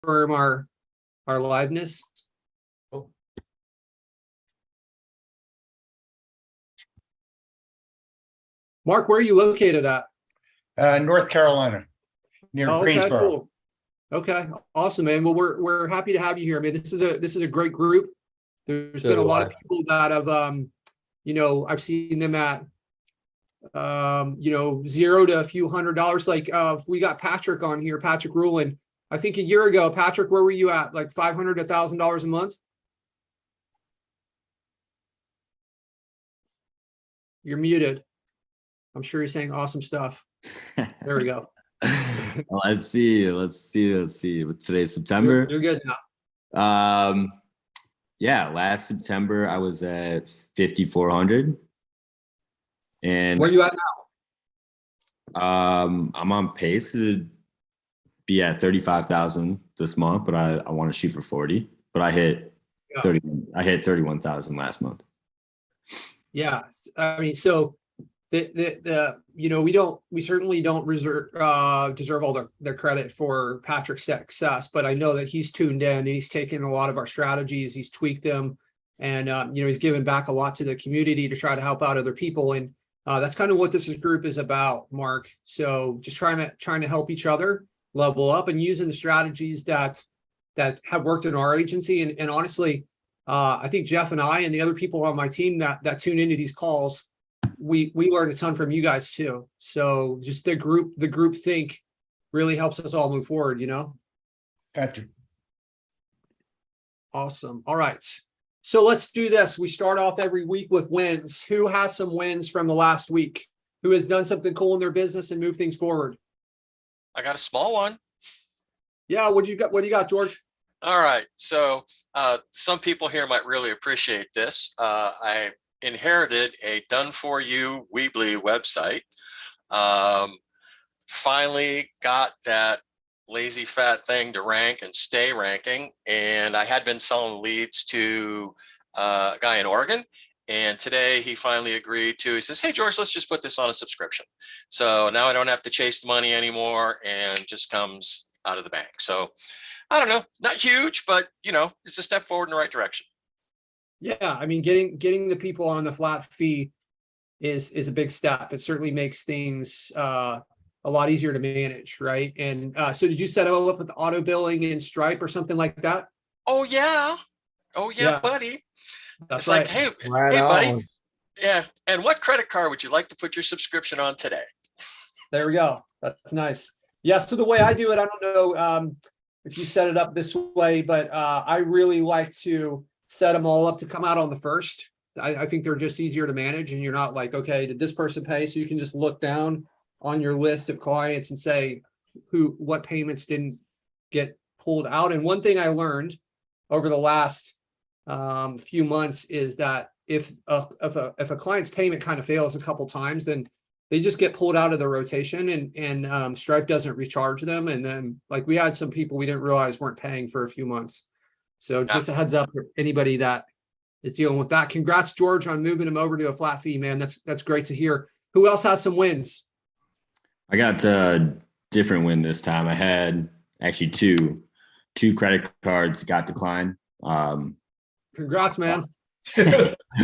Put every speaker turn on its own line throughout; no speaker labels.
confirm our liveness. Mark, where are you located at?
North Carolina, near Greensboro.
Cool. Okay, awesome, man. Well, we're happy to have you here. I mean, this is a great group. There's been a lot of people that have I've seen them at $0 to a few $100. Like we got Patric on here, Patric Rulin. I think a year ago, Patric, where were you at? Like $500 to $1,000 a month? You're muted. I'm sure you're saying awesome stuff. There we go.
Well, let's see. Today's September.
You're good now.
Yeah, last September I was at 5,400. And
where are you at now?
I'm on pace to be at 35,000 this month, but I want to shoot for 40. But I hit 31,000 last month. Yeah,
I mean, so we certainly don't deserve all their credit for Patric's success, but I know that he's tuned in. He's taken a lot of our strategies, he's tweaked them, and he's given back a lot to the community to try to help out other people. And that's kind of what this group is about, Mark. So just trying to help each other level up and using the strategies that have worked in our agency. And honestly, I think Jeff and I and the other people on my team that tune into these calls, we learn a ton from you guys too. So just the group think really helps us all move forward,
Gotcha.
Awesome. All right. So let's do this. We start off every week with wins. Who has some wins from the last week? Who has done something cool in their business and moved things forward?
I got a small one.
Yeah. What do you got, George?
All right. So some people here might really appreciate this. I inherited a done-for-you Weebly website. Finally got that lazy fat thing to rank and stay ranking. And I had been selling leads to a guy in Oregon. And today he finally agreed to, he says, hey, George, let's just put this on a subscription. So now I don't have to chase the money anymore and just comes out of the bank. So I don't know, not huge, but it's a step forward in the right direction.
Yeah, I mean, getting the people on the flat fee is a big step. It certainly makes things a lot easier to manage, right? And so did you set them up with auto billing in Stripe or something like that?
Oh yeah, buddy.
That's
it's
right.
Like, hey,
Right
hey, buddy.
on.
Yeah, and what credit card would you like to put your subscription on today?
There we go. That's nice. Yeah. So the way I do it, I don't know if you set it up this way, but I really like to set them all up to come out on the first. I think they're just easier to manage, and you're not like, okay, did this person pay? So you can just look down on your list of clients and say what payments didn't get pulled out. And one thing I learned over the last few months is that if a client's payment kind of fails a couple times, then they just get pulled out of the rotation, and Stripe doesn't recharge them. And then like we had some people we didn't realize weren't paying for a few months. So just a heads up for anybody that is dealing with that. Congrats, George, on moving them over to a flat fee, man. That's great to hear. Who else has some wins?
I got a different win this time. I had actually two credit cards got declined.
Congrats, man.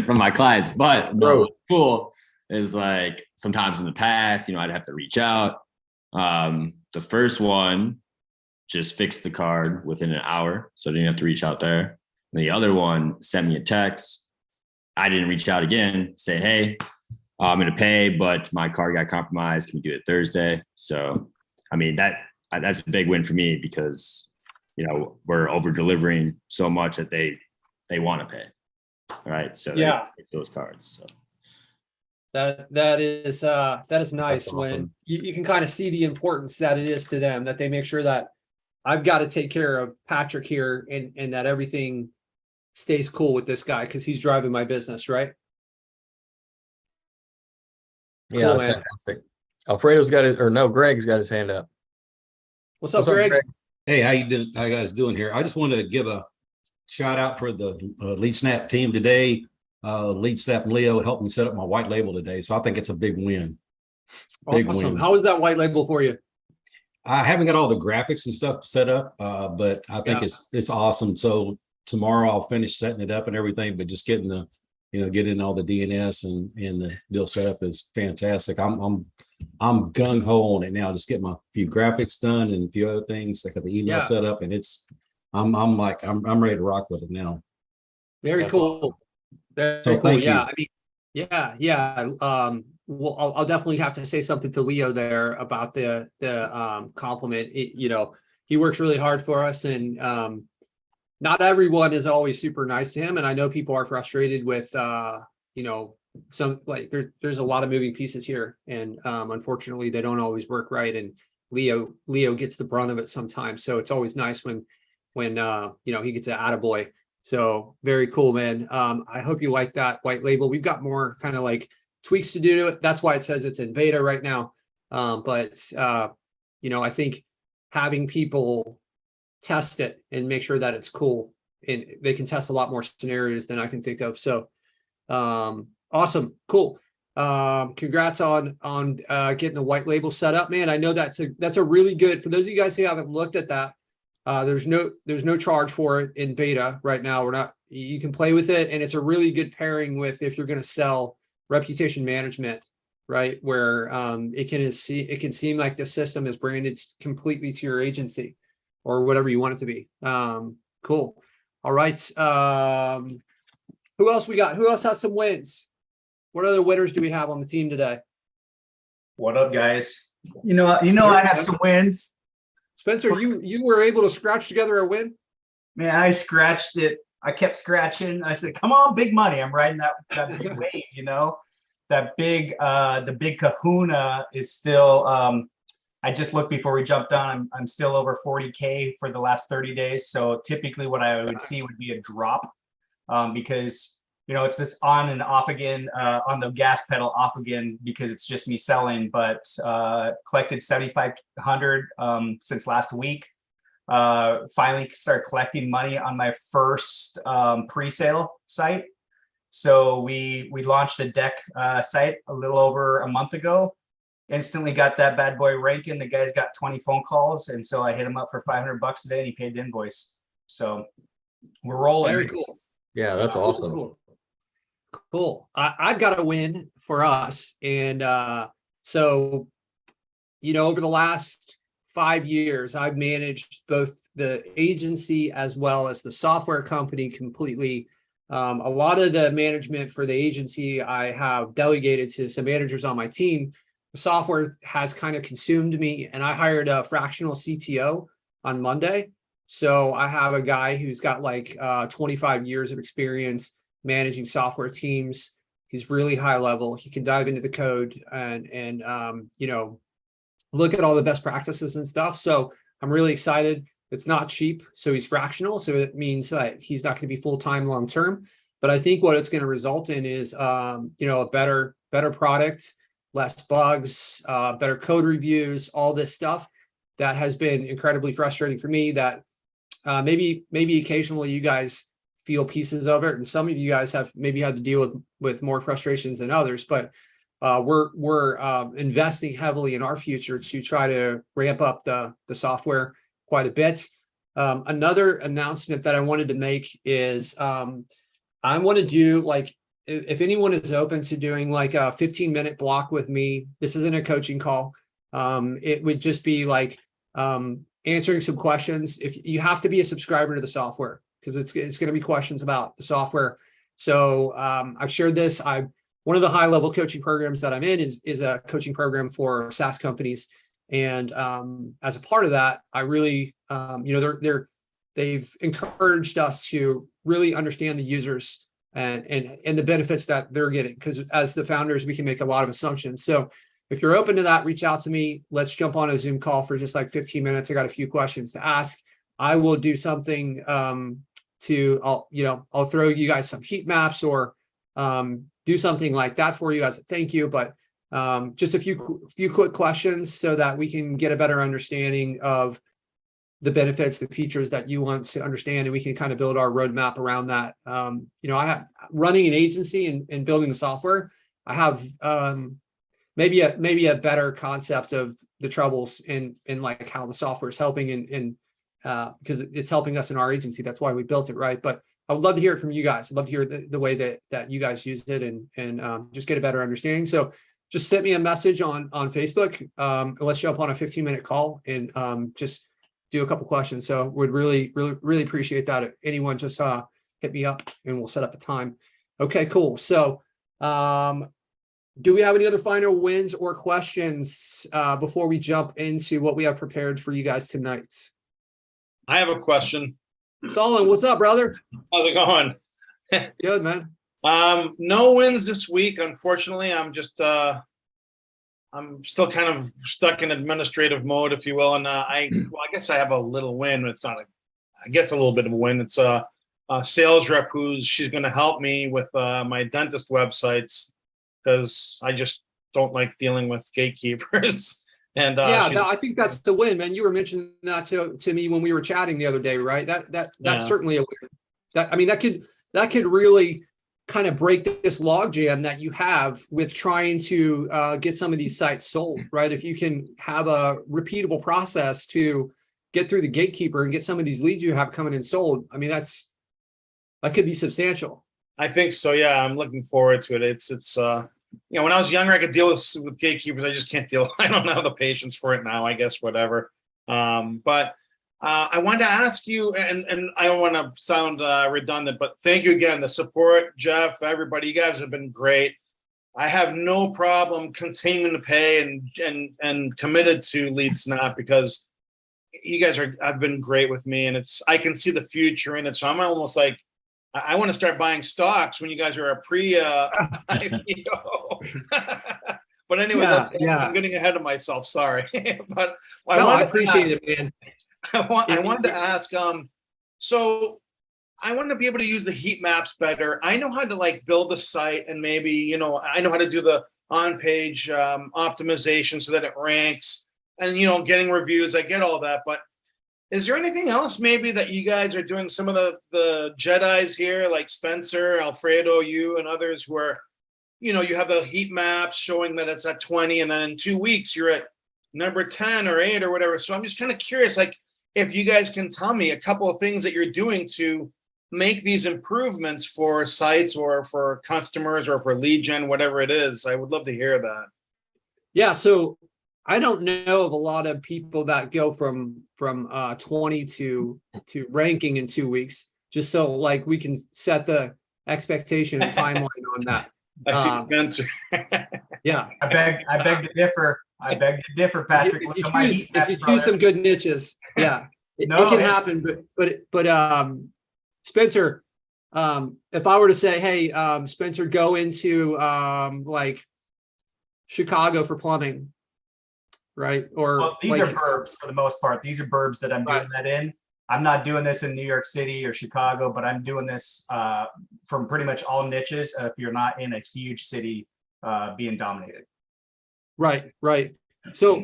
From my clients, but what's cool is like sometimes in the past, I'd have to reach out. The first one just fixed the card within an hour, so I didn't have to reach out there. And the other one sent me a text. I didn't reach out again, saying, hey, I'm going to pay, but my card got compromised. Can we do it Thursday? So, I mean, that's a big win for me because, we're over delivering so much that they want to pay. All right. So
yeah,
those cards. So
that is nice
awesome.
When you can kind of see the importance that it is to them, that they make sure that I've got to take care of Patric here and that everything stays cool with this guy because he's driving my business, right?
Yeah,
Cool,
that's
man.
fantastic. Alfredo's got it, or no, Greg's got his hand up.
What's up, Greg?
Hey, how you guys doing here? I just wanted to give a shout out for the LeadSnap team today. LeadSnap and Leo helped me set up my white label today, so I think it's a big win. Big
Awesome.
win.
How is that white label for you?
I haven't got all the graphics and stuff set up, but I think it's awesome. So tomorrow I'll finish setting it up and everything, but just getting the, getting all the DNS and the deal set up is fantastic. I'm gung ho on it now. Just get my few graphics done and a few other things. I got the email set up, and I'm ready to rock with it now.
Very
That's
cool.
awesome.
Very
So
cool.
thank you.
I mean, well, I'll definitely have to say something to Leo there about the compliment. He works really hard for us, and not everyone is always super nice to him. And I know people are frustrated with, some, like, there's a lot of moving pieces here, and unfortunately they don't always work right. And Leo gets the brunt of it sometimes. So it's always nice when he gets an attaboy. So very cool, man. I hope you like that white label. We've got more kind of like tweaks to do to it. That's why it says it's in beta right now. But I think having people test it and make sure that it's cool, and they can test a lot more scenarios than I can think of. So awesome, cool. Congrats on getting the white label set up, man. I know that's a really good, for those of you guys who haven't looked at that. There's no charge for it in beta right now. You can play with it, and it's a really good pairing with, if you're going to sell reputation management, right? Where it can seem like the system is branded completely to your agency or whatever you want it to be. Cool. All right. Who else we got? Who else has some wins? What other winners do we have on the team today?
What up, guys? I have some wins.
Spencer, you were able to scratch together a win?
Man, I scratched it. I kept scratching. I said, come on, big money. I'm riding that big wave, that big, the big kahuna is still, I just looked before we jumped on. I'm still over 40K for the last 30 days. So typically what I would see would be a drop because, it's this on and off again, on the gas pedal off again, because it's just me selling, but collected 7,500 since last week. Finally started collecting money on my first pre-sale site. So we launched a deck site a little over a month ago. Instantly got that bad boy ranking. The guy's got 20 phone calls, and so I hit him up for $500 a day, and he paid the invoice. So we're rolling.
Very cool.
Yeah, that's awesome.
Cool. I've got a win for us, and so over the last 5 years, I've managed both the agency as well as the software company completely. A lot of the management for the agency I have delegated to some managers on my team. The software has kind of consumed me, and I hired a fractional CTO on Monday. So I have a guy who's got like 25 years of experience managing software teams. He's really high level. He can dive into the code and look at all the best practices and stuff. So I'm really excited. It's not cheap. So he's fractional. So it means that he's not going to be full-time long-term. But I think what it's going to result in is, a better product, less bugs, better code reviews, all this stuff that has been incredibly frustrating for me, that maybe occasionally you guys feel pieces of it. And some of you guys have maybe had to deal with more frustrations than others, but we're investing heavily in our future to try to ramp up the software quite a bit. Another announcement that I wanted to make is I want to do, like, if anyone is open to doing like a 15-minute block with me, this isn't a coaching call. It would just be like answering some questions. If you have to be a subscriber to the software, because it's going to be questions about the software. So I've shared this. One of the high-level coaching programs that I'm in is a coaching program for SaaS companies. And as a part of that, I really, they've encouraged us to really understand the users and the benefits that they're getting, because as the founders, we can make a lot of assumptions. So if you're open to that, reach out to me. Let's jump on a Zoom call for just like 15 minutes. I got a few questions to ask. I will do something I'll throw you guys some heat maps or do something like that for you as a thank you. But just a few quick questions so that we can get a better understanding of the benefits, the features that you want to understand, and we can kind of build our roadmap around that. I have running an agency and building the software. I have maybe a better concept of the troubles and like how the software is helping and because it's helping us in our agency. That's why we built it, right? But I would love to hear it from you guys. I'd love to hear the way that you guys use it and just get a better understanding. So just send me a message on Facebook. Let's jump on a 15-minute call and just do a couple questions. So would really appreciate that. If anyone just hit me up and we'll set up a time. Okay, cool. So do we have any other final wins or questions before we jump into what we have prepared for you guys tonight?
I have a question.
Solon, what's up, brother?
How's it going?
Good, man.
No wins this week, unfortunately. I'm still kind of stuck in administrative mode, if you will. And I guess I have a little win. It's not I guess a little bit of a win. It's a sales rep she's going to help me with my dentist websites because I just don't like dealing with gatekeepers. And
I think that's the win, man. You were mentioning that to me when we were chatting the other day, right? That's certainly a win. That could really kind of break this logjam that you have with trying to get some of these sites sold, right? If you can have a repeatable process to get through the gatekeeper and get some of these leads you have coming in sold, I mean, that could be substantial.
I think so. Yeah, I'm looking forward to it. It's when I was younger, I could deal with gatekeepers. I just can't deal. I don't have the patience for it now, I guess, whatever. But I wanted to ask you, and I don't want to sound redundant, but thank you again. The support, Jeff, everybody, you guys have been great. I have no problem continuing to pay and committed to LeadSnap because you guys have been great with me, and I can see the future in it. So I'm almost like, I want to start buying stocks when you guys are a pre-IPO. But anyway, I'm getting ahead of myself. Sorry. But I
appreciate it, man.
I wanted to ask, so I want to be able to use the heat maps better. I know how to build a site and maybe, I know how to do the on-page optimization so that it ranks and, getting reviews. I get all that, but is there anything else maybe that you guys are doing? Some of the Jedis here, like Spencer, Alfredo, you and others who are, you have the heat maps showing that it's at 20 and then in 2 weeks you're at number 10 or 8 or whatever. So I'm just kind of curious, if you guys can tell me a couple of things that you're doing to make these improvements for sites or for customers or for lead gen, whatever it is. I would love to hear that.
Yeah. So I don't know of a lot of people that go from 20 to ranking in 2 weeks, just so we can set the expectation and timeline on that.
I see the answer.
Yeah.
I beg to differ. Patrick.
If you choose some good niches, yeah, it can happen. But Spencer, if I were to say, hey, Spencer, go into Chicago for plumbing, right? Or
these are burbs for the most part. These are burbs that I'm doing that in. I'm not doing this in New York City or Chicago, but I'm doing this from pretty much all niches. If you're not in a huge city being dominated.
Right. So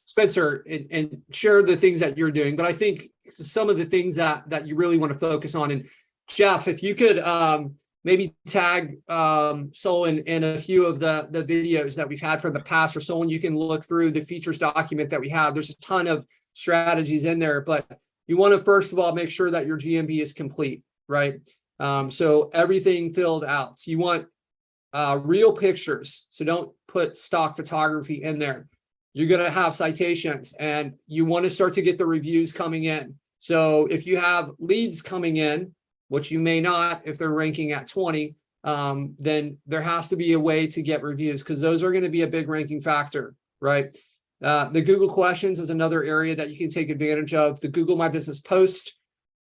Spencer, and share the things that you're doing, but I think some of the things that you really want to focus on. And Jeff, if you could maybe tag Solon in a few of the videos that we've had from the past, or Solon, you can look through the features document that we have. There's a ton of strategies in there, but you want to first of all make sure that your GMP is complete, right? So everything filled out. You want real pictures, so don't put stock photography in there. You're going to have citations, and you want to start to get the reviews coming in. So if you have leads coming in, which you may not if they're ranking at 20, then there has to be a way to get reviews, because those are going to be a big ranking factor, right? The Google questions is another area that you can take advantage of. The Google My Business post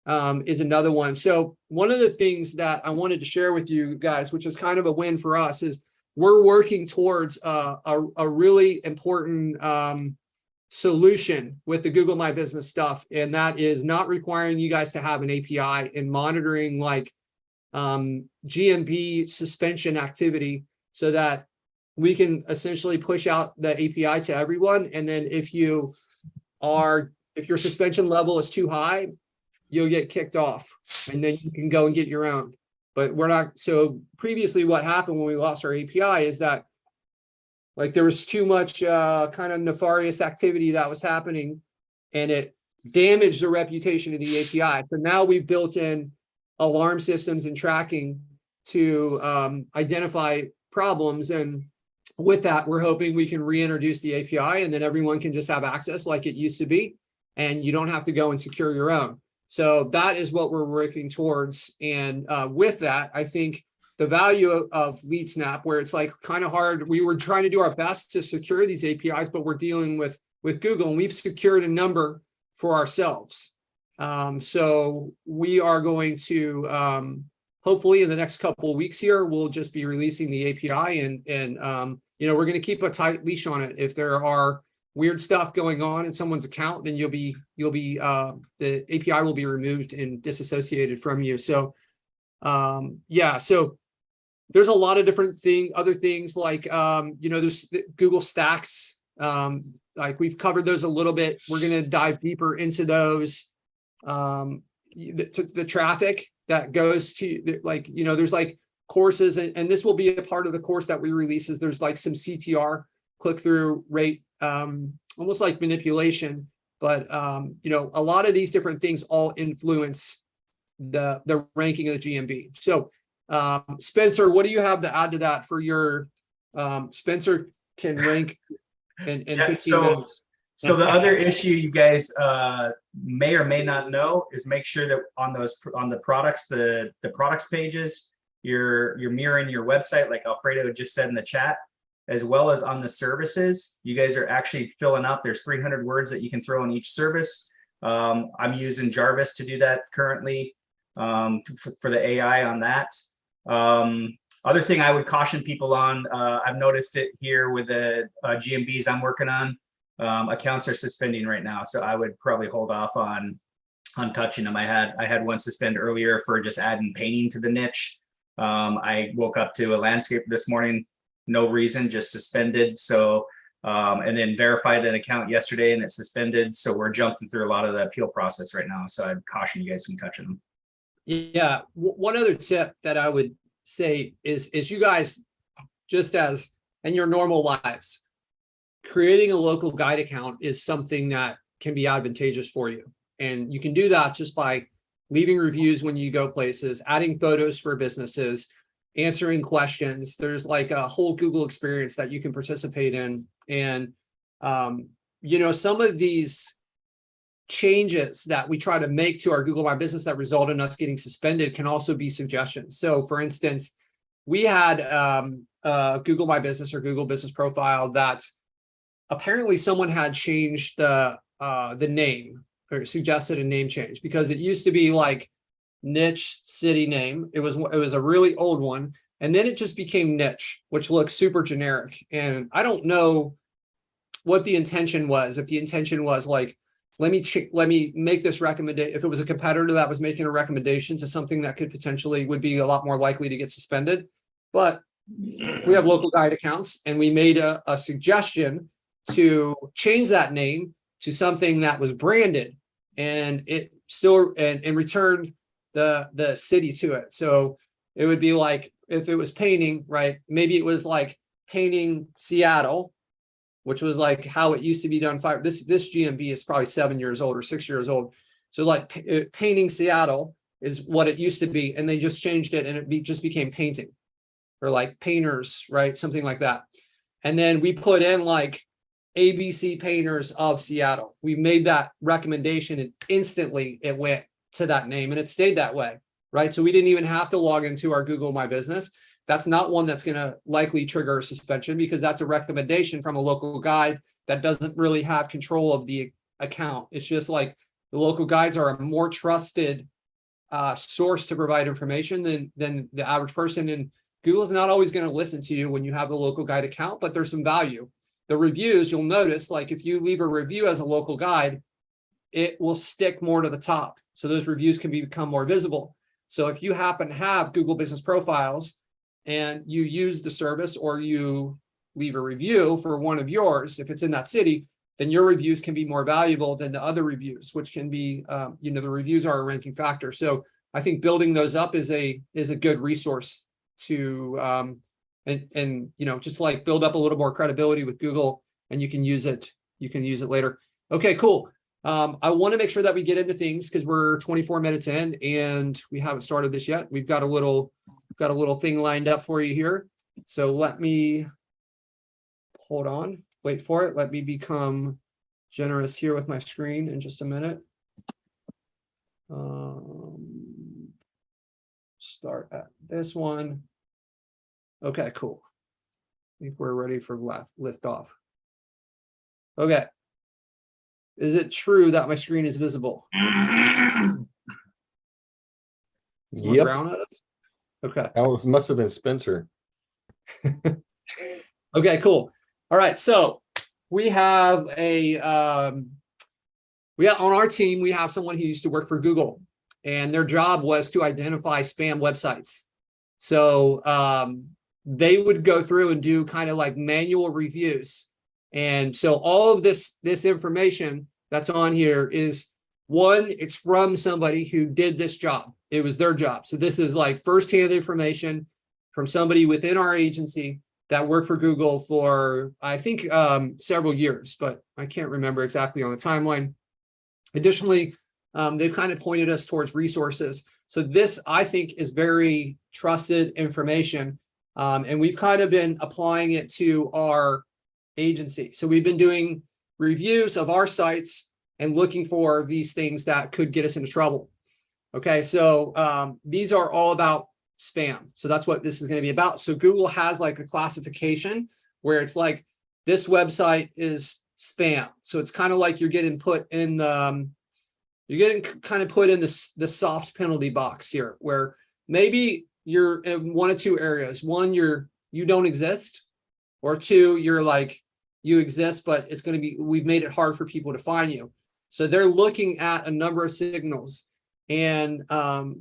is another one. So one of the things that I wanted to share with you guys, which is kind of a win for us, is we're working towards a really important solution with the Google My Business stuff. And that is not requiring you guys to have an API and monitoring GMP suspension activity, so that we can essentially push out the API to everyone. And then if your suspension level is too high, you'll get kicked off, and then you can go and get your own. But we're not. So previously what happened when we lost our API is that Like there was too much kind of nefarious activity that was happening, and it damaged the reputation of the API. So now we've built in alarm systems and tracking to identify problems. And with that, we're hoping we can reintroduce the API, and then everyone can just have access like it used to be, and you don't have to go and secure your own. So that is what we're working towards. And with that, I think the value of LeadSnap, where it's like kind of hard, we were trying to do our best to secure these APIs, but we're dealing with Google, and we've secured a number for ourselves. So we are going to hopefully in the next couple of weeks here, we'll just be releasing the API, and you know, we're going to keep a tight leash on it. If there are weird stuff going on in someone's account, then the API will be removed and disassociated from you. So yeah, so there's a lot of different other things like you know, there's Google Stacks. Like we've covered those a little bit. We're going to dive deeper into those. The traffic that goes to, like, you know, there's like courses, and this will be a part of the course that we release, is there's like some CTR, click-through rate, almost like manipulation, but you know, a lot of these different things all influence the ranking of the GMB. So Spencer, what do you have to add to that for your Spencer can rank in 15 minutes?
So the other issue you guys may or may not know is make sure that on the products, the products pages, you're mirroring your website, like Alfredo just said in the chat, as well as on the services. You guys are actually filling out, there's 300 words that you can throw in each service. I'm using Jarvis to do that currently for the AI on that. Other thing I would caution people on, I've noticed it here with the GMBs I'm working on. Accounts are suspending right now, so I would probably hold off on touching them. I had one suspend earlier for just adding painting to the niche. I woke up to a landscape this morning, no reason, just suspended. So and then verified an account yesterday and it suspended. So we're jumping through a lot of the appeal process right now. So I'd caution you guys from touching them.
Yeah, one other tip that I would say is you guys, just as in your normal lives, creating a local guide account is something that can be advantageous for you. And you can do that just by leaving reviews when you go places, adding photos for businesses, answering questions. There's like a whole Google experience that you can participate in. And, you know, some of these changes that we try to make to our Google My Business that result in us getting suspended can also be suggestions. So for instance, we had Google My Business or Google Business Profile that apparently someone had changed the name, or suggested a name change, because it used to be like niche city name. It was a really old one, and then it just became niche, which looks super generic. And I don't know what the intention was. If the intention was like, let me make this recommendation. If it was a competitor that was making a recommendation to something that could potentially would be a lot more likely to get suspended. But we have local guide accounts, and we made a suggestion to change that name to something that was branded, and it still and returned the city to it. So it would be like, if it was painting, right? Maybe it was like painting Seattle, which was like how it used to be done. This GMB is probably 7 years old or 6 years old. So like painting Seattle is what it used to be, and they just changed it, and it just became painting, or like painters, right? Something like that. And then we put in like ABC Painters of Seattle. We made that recommendation, and instantly it went to that name, and it stayed that way, right? So we didn't even have to log into our Google My Business. That's not one that's going to likely trigger a suspension, because that's a recommendation from a local guide that doesn't really have control of the account. It's just like the local guides are a more trusted source to provide information than the average person. And Google's not always going to listen to you when you have the local guide account, but there's some value. The reviews, you'll notice, like if you leave a review as a local guide, it will stick more to the top. So those reviews can become more visible. So if you happen to have Google Business Profiles and you use the service, or you leave a review for one of yours, if it's in that city, then your reviews can be more valuable than the other reviews, which can be, you know, the reviews are a ranking factor. So I think building those up is a good resource to and you know, just like build up a little more credibility with Google, and you can use it later. Okay, cool. I want to make sure that we get into things because we're 24 minutes in and we haven't started this yet. We've got a little thing lined up for you here. So let me hold on, wait for it. Let me become generous here with my screen in just a minute. Start at this one. Okay, cool. I think we're ready for lift off. Okay. Is it true that my screen is visible? Someone
Yep.
frown at us? Okay.
That must have been Spencer.
Okay, cool. All right. So we have on our team, we have someone who used to work for Google, and their job was to identify spam websites. So they would go through and do kind of like manual reviews. And so all of this information that's on here is, one, it's from somebody who did this job. It was their job. So this is like firsthand information from somebody within our agency that worked for Google for, I think, several years, but I can't remember exactly on the timeline. Additionally, they've kind of pointed us towards resources. So this, I think, is very trusted information. And we've kind of been applying it to our agency. So we've been doing reviews of our sites and looking for these things that could get us into trouble. Okay, so these are all about spam. So that's what this is going to be about. So Google has like a classification where it's like, this website is spam. So it's kind of like you're getting put in the, the soft penalty box here, where maybe you're in one of two areas. One, you don't exist, or two, you're like, you exist, but it's going to be, we've made it hard for people to find you. So they're looking at a number of signals, and I'm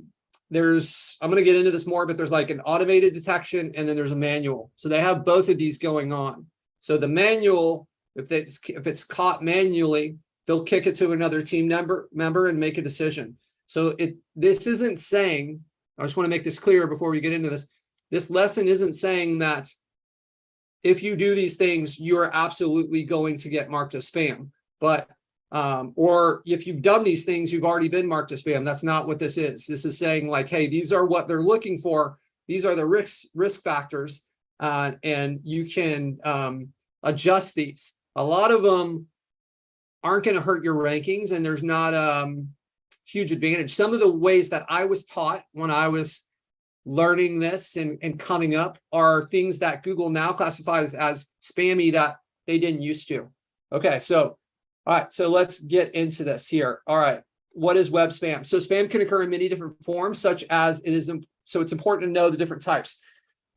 going to get into this more, but there's like an automated detection and then there's a manual. So they have both of these going on. So the manual, if it's caught manually, they'll kick it to another team member and make a decision. So this isn't saying, I just want to make this clear before we get into this. This lesson isn't saying that if you do these things, you're absolutely going to get marked as spam. But or if you've done these things, you've already been marked as spam. That's not what this is. This is saying like, hey, these are what they're looking for. These are the risk factors, and you can adjust these. A lot of them aren't going to hurt your rankings, and there's not huge advantage. Some of the ways that I was taught when I was learning this and coming up are things that Google now classifies as spammy that they didn't used to. Okay, so all right, so let's get into this here. All right, what is web spam? So spam can occur in many different forms, such as so it's important to know the different types.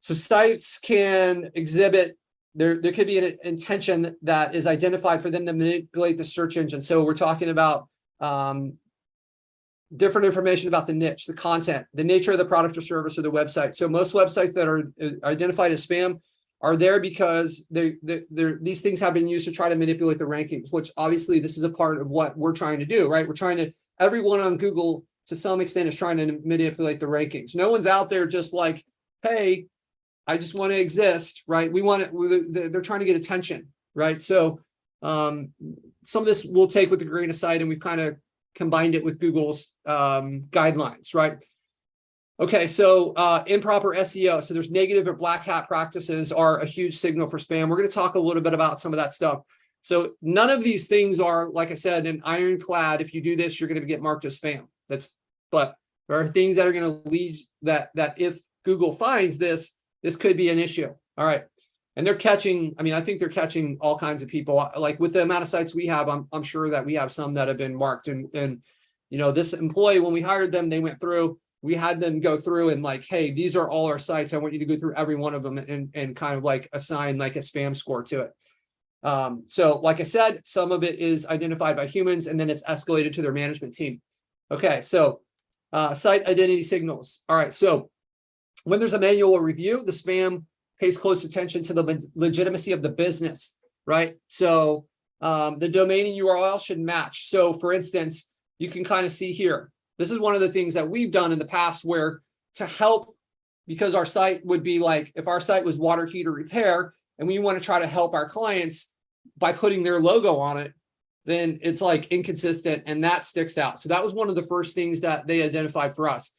So sites can exhibit, there could be an intention that is identified for them to manipulate the search engine. So we're talking about different information about the niche, the content, the nature of the product or service of the website. So most websites that are identified as spam are there because these things have been used to try to manipulate the rankings, which obviously this is a part of what we're trying to do, right? We're trying to, everyone on Google to some extent is trying to manipulate the rankings. No one's out there just like, hey, I just want to exist, right? They're trying to get attention, right? So some of this we'll take with a grain of salt, and we've kind of combined it with Google's guidelines, right? Okay, so improper SEO. So there's negative or black hat practices are a huge signal for spam. We're going to talk a little bit about some of that stuff. So none of these things are, like I said, an ironclad. If you do this, you're going to get marked as spam. But there are things that are going to lead that if Google finds this could be an issue. All right. And they're catching, I think they're catching all kinds of people. Like with the amount of sites we have, I'm sure that we have some that have been marked. And this employee, when we hired them, they went through, we had them go through and like, hey, these are all our sites. I want you to go through every one of them and kind of like assign like a spam score to it. So like I said, some of it is identified by humans and then it's escalated to their management team. Okay, so site identity signals. All right, so when there's a manual review, the spam pays close attention to the legitimacy of the business, right? So the domain and URL should match. So for instance, you can kind of see here, this is one of the things that we've done in the past where to help because our site would be like, if our site was water heater repair and we want to try to help our clients by putting their logo on it, then it's like inconsistent and that sticks out. So that was one of the first things that they identified for us.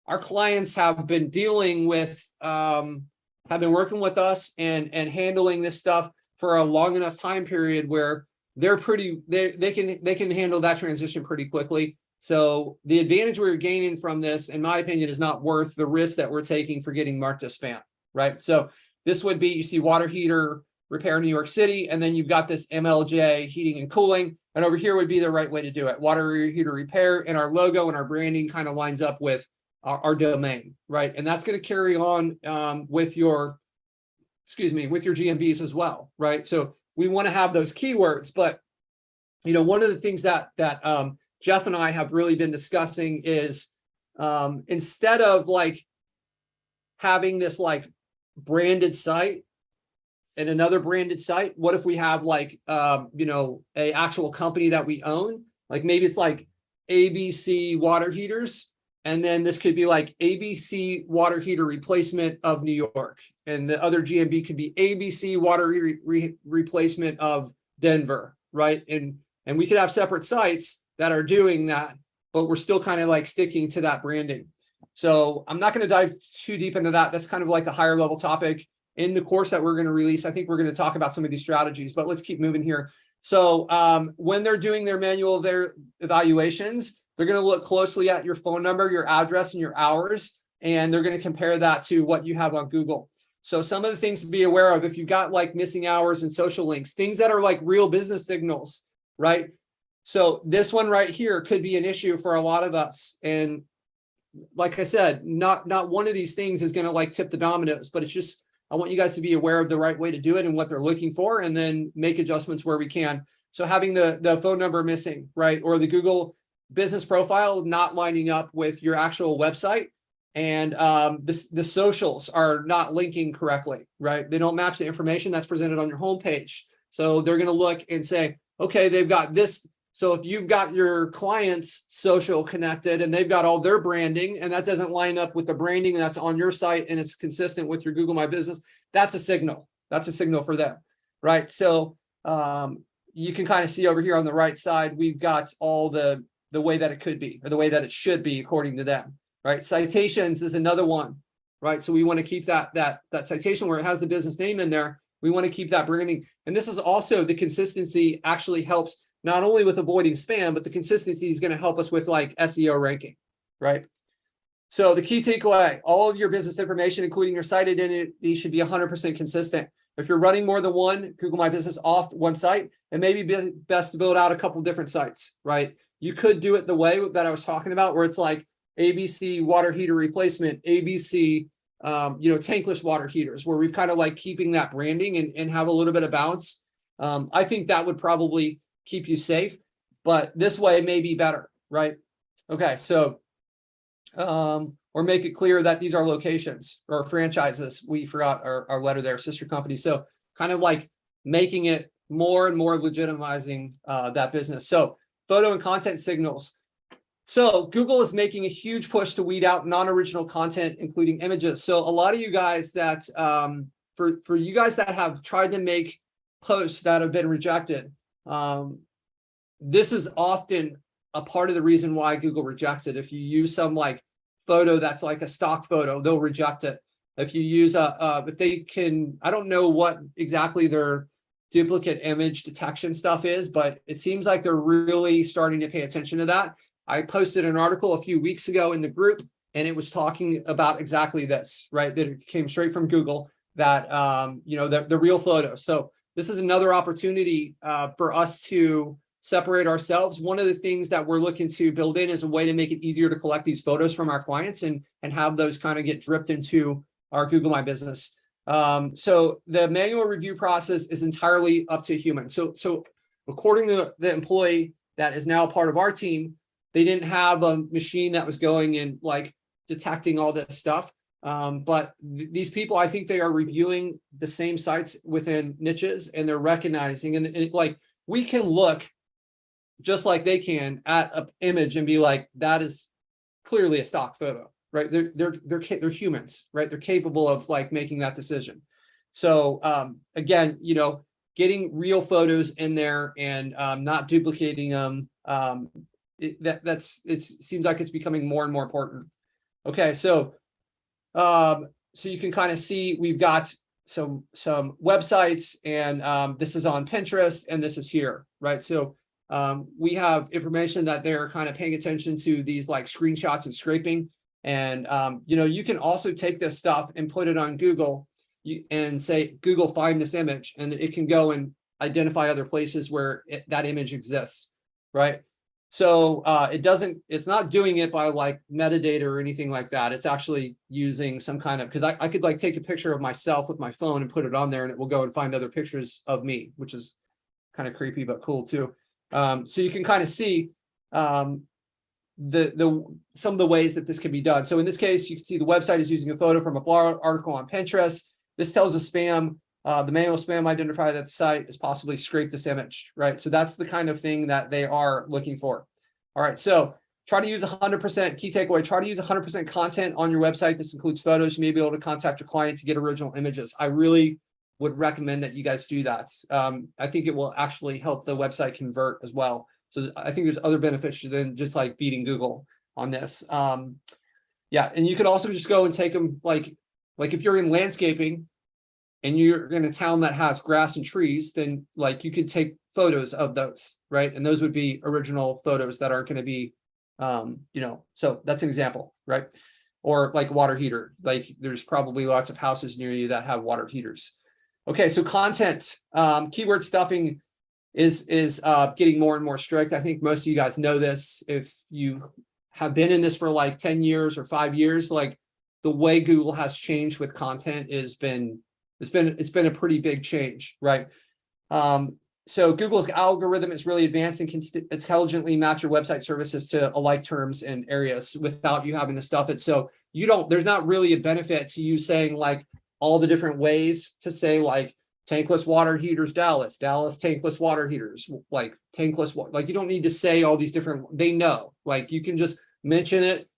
Our clients have been dealing with, have been working with us and handling this stuff for a long enough time period where they're they can handle that transition pretty quickly. So the advantage we're gaining from this, in my opinion, is not worth the risk that we're taking for getting marked as spam, right? So this would be, you see water heater repair New York City, and then you've got this MLJ heating and cooling, and over here would be the right way to do it. Water heater repair, and our logo and our branding kind of lines up with our domain, right? And that's going to carry on with your, with your GMBs as well, right? So we want to have those keywords, but one of the things that Jeff and I have really been discussing is instead of like having this like branded site and another branded site, what if we have like a actual company that we own? Like maybe it's like ABC water heaters, and then this could be like ABC water heater replacement of New York, and the other GMB could be ABC water replacement of Denver, right? And we could have separate sites that are doing that, but we're still kind of like sticking to that branding. So I'm not going to dive too deep into that. That's kind of like a higher level topic in the course that we're going to release. I think we're going to talk about some of these strategies, but let's keep moving here. So when they're doing their evaluations, they're going to look closely at your phone number, your address, and your hours, and they're going to compare that to what you have on Google. So some of the things to be aware of, if you've got like missing hours and social links, things that are like real business signals, right? So this one right here could be an issue for a lot of us. And like I said, not one of these things is going to like tip the dominoes, but it's just, I want you guys to be aware of the right way to do it and what they're looking for, and then make adjustments where we can. So having the phone number missing, right? Or the Google business profile not lining up with your actual website, and the socials are not linking correctly, right? They don't match the information that's presented on your homepage. So they're going to look and say, okay, they've got this. So if you've got your clients social connected and they've got all their branding and that doesn't line up with the branding that's on your site and it's consistent with your Google My Business, that's a signal. That's a signal for them, right? So you can kind of see over here on the right side, we've got all the way that it could be, or the way that it should be according to them, right? Citations is another one, right? So we want to keep that citation where it has the business name in there. We want to keep that branding. And this is also, the consistency actually helps not only with avoiding spam, but the consistency is going to help us with like SEO ranking, right? So the key takeaway, all of your business information, including your site identity, should be 100% consistent. If you're running more than one Google My Business off one site, it may be best to build out a couple different sites, right? You could do it the way that I was talking about, where it's like ABC water heater replacement, ABC, tankless water heaters, where we've kind of like keeping that branding and have a little bit of balance. I think that would probably keep you safe, but this way may be better, right? Okay, so, or make it clear that these are locations or franchises. We forgot our letter there, sister company. So kind of like making it more and more legitimizing that business. So photo and content signals. So Google is making a huge push to weed out non-original content, including images. So a lot of you guys that, for you guys that have tried to make posts that have been rejected, this is often a part of the reason why Google rejects it. If you use some like photo that's like a stock photo, they'll reject it. If you use if they can, I don't know what exactly their duplicate image detection stuff is, but it seems like they're really starting to pay attention to that. I posted an article a few weeks ago in the group, and it was talking about exactly this, right? That it came straight from Google, that the real photos. So this is another opportunity for us to separate ourselves. One of the things that we're looking to build in is a way to make it easier to collect these photos from our clients and have those kind of get dripped into our Google My Business. So the manual review process is entirely up to human. So according to the employee that is now part of our team, they didn't have a machine that was going and like detecting all this stuff. But these people, I think they are reviewing the same sites within niches, and they're recognizing, and like we can look just like they can at an image and be like, that is clearly a stock photo, right? They're humans, right? They're capable of like making that decision. So again, you know, getting real photos in there and not duplicating them. It seems like it's becoming more and more important. Okay, so you can kind of see we've got some websites, and this is on Pinterest, and this is here, right? So we have information that they're kind of paying attention to these like screenshots and scraping, and you know, you can also take this stuff and put it on Google and say, Google, find this image, and it can go and identify other places where that image exists, right? So it's not doing it by like metadata or anything like that. It's actually using some kind of, because I could like take a picture of myself with my phone and put it on there, and it will go and find other pictures of me, which is kind of creepy, but cool too. So you can kind of see some of the ways that this can be done. So in this case, you can see the website is using a photo from a blog article on Pinterest. This tells a spam, the manual spam identifier that the site is possibly scraped this image, right? So that's the kind of thing that they are looking for. All right, so try to use 100%, key takeaway, try to use 100% content on your website. This includes photos. You may be able to contact your client to get original images. I really would recommend that you guys do that. I think it will actually help the website convert as well. So I think there's other benefits than just like beating Google on this. Yeah, and you could also just go and take them like if you're in landscaping and you're in a town that has grass and trees, then like you could take photos of those, right? And those would be original photos that aren't going to be, you know, so that's an example, right? Or like water heater, like there's probably lots of houses near you that have water heaters. Okay, so content, keyword stuffing is getting more and more strict. I think most of you guys know this. If you have been in this for like 10 years or 5 years, like the way Google has changed with content it's been a pretty big change, right? So Google's algorithm is really advanced and can intelligently match your website services to alike terms and areas without you having to stuff it. So there's not really a benefit to you saying like all the different ways to say like tankless water heaters, Dallas tankless water heaters, like tankless, like you don't need to say all these different, they know, like you can just mention it,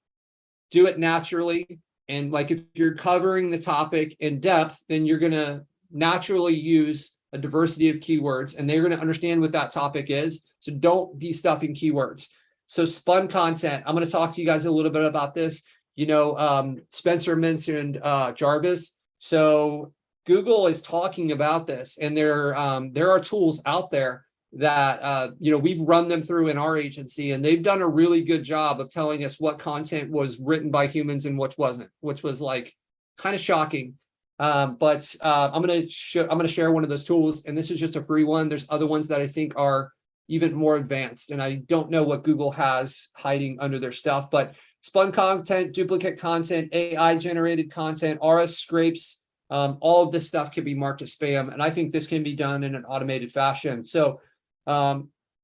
do it naturally. And like if you're covering the topic in depth, then you're going to naturally use a diversity of keywords, and they're going to understand what that topic is. So don't be stuffing keywords. So spun content, I'm going to talk to you guys a little bit about this. You know, Spencer mentioned Jarvis. So Google is talking about this, and there are tools out there that you know, we've run them through in our agency, and they've done a really good job of telling us what content was written by humans and what wasn't, which was like kind of shocking. But I'm going to share one of those tools, and this is just a free one. There's other ones that I think are even more advanced, and I don't know what Google has hiding under their stuff, but spun content, duplicate content, AI generated content, RS scrapes, all of this stuff can be marked as spam. And I think this can be done in an automated fashion. So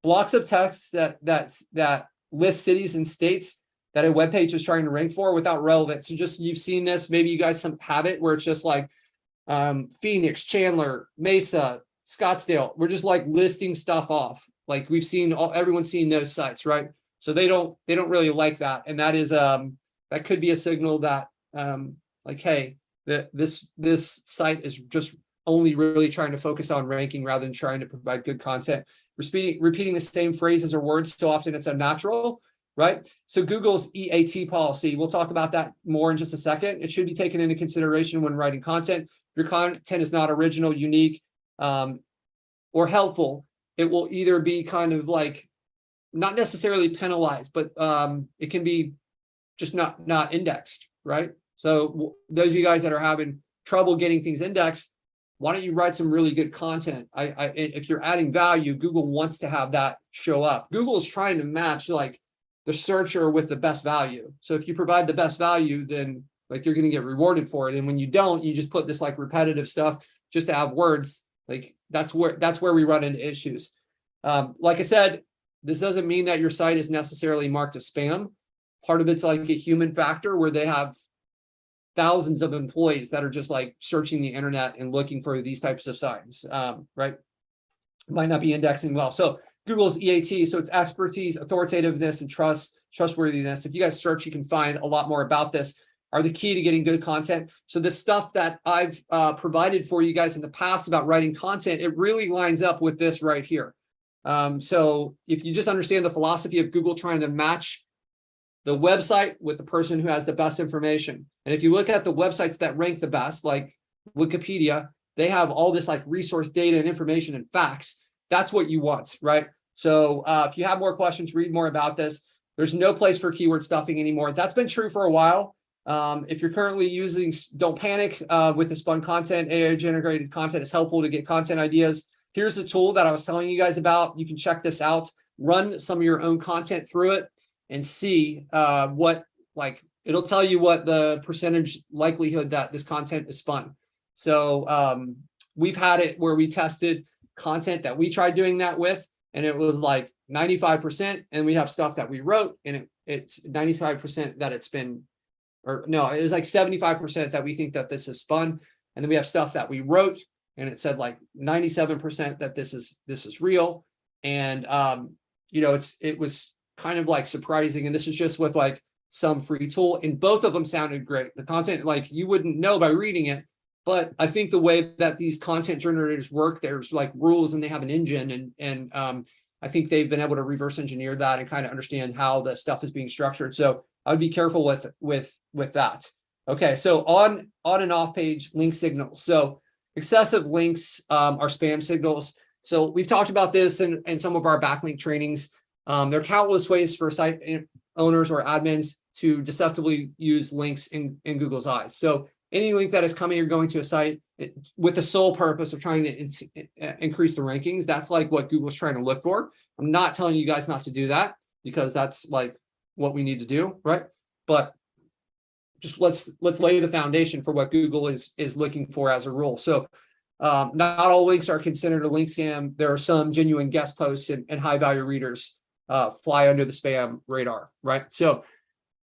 blocks of text that list cities and states that a web page is trying to rank for without relevance. So just, you've seen this, maybe you guys have it where it's just like Phoenix, Chandler, Mesa, Scottsdale. We're just like listing stuff off. Like we've seen everyone's seen those sites, right? So they don't really like that. And that is that could be a signal that like, hey, this site is just only really trying to focus on ranking rather than trying to provide good content. Repeating the same phrases or words so often it's unnatural, right? So Google's EAT policy, we'll talk about that more in just a second. It should be taken into consideration when writing content. If your content is not original, unique, or helpful, it will either be kind of like not necessarily penalized, but it can be just not indexed, right? So those of you guys that are having trouble getting things indexed, why don't you write some really good content? If you're adding value, Google wants to have that show up. Google is trying to match like the searcher with the best value. So if you provide the best value, then like you're going to get rewarded for it. And when you don't, you just put this like repetitive stuff just to have words. Like that's where we run into issues. Like I said, this doesn't mean that your site is necessarily marked as spam. Part of it's like a human factor where they have thousands of employees that are just like searching the internet and looking for these types of sites, right? Might not be indexing well. So Google's EAT. So it's expertise, authoritativeness, and trustworthiness. If you guys search, you can find a lot more about this. Are the key to getting good content. So the stuff that I've provided for you guys in the past about writing content, it really lines up with this right here. So if you just understand the philosophy of Google trying to match the website with the person who has the best information. And if you look at the websites that rank the best, like Wikipedia, they have all this like resource data and information and facts. That's what you want, right? So if you have more questions, read more about this. There's no place for keyword stuffing anymore. That's been true for a while. If you're currently using, don't panic with the spun content. AI generated content is helpful to get content ideas. Here's a tool that I was telling you guys about. You can check this out, run some of your own content through it and see what, like, it'll tell you what the percentage likelihood that this content is spun. So we've had it where we tested content that we tried doing that with, and it was like 95%. And we have stuff that we wrote and it's 95% that it's been, or no, it was like 75% that we think that this is spun. And then we have stuff that we wrote and it said like 97% that this is real. And you know, it was kind of like surprising. And this is just with like some free tool, and both of them sounded great. The content, like, you wouldn't know by reading it, but I think the way that these content generators work, there's like rules and they have an engine, and I think they've been able to reverse engineer that and kind of understand how the stuff is being structured. So I would be careful with that. Okay, so on and off page link signals. So excessive links are spam signals. So we've talked about this in some of our backlink trainings. There are countless ways for site owners or admins to deceptively use links in Google's eyes. So any link that is coming or going to a site with the sole purpose of trying to increase the rankings, that's like what Google's trying to look for. I'm not telling you guys not to do that, because that's like what we need to do, right? But just let's lay the foundation for what Google is looking for as a rule. So not all links are considered a link scam. There are some genuine guest posts and high value readers fly under the spam radar, right? So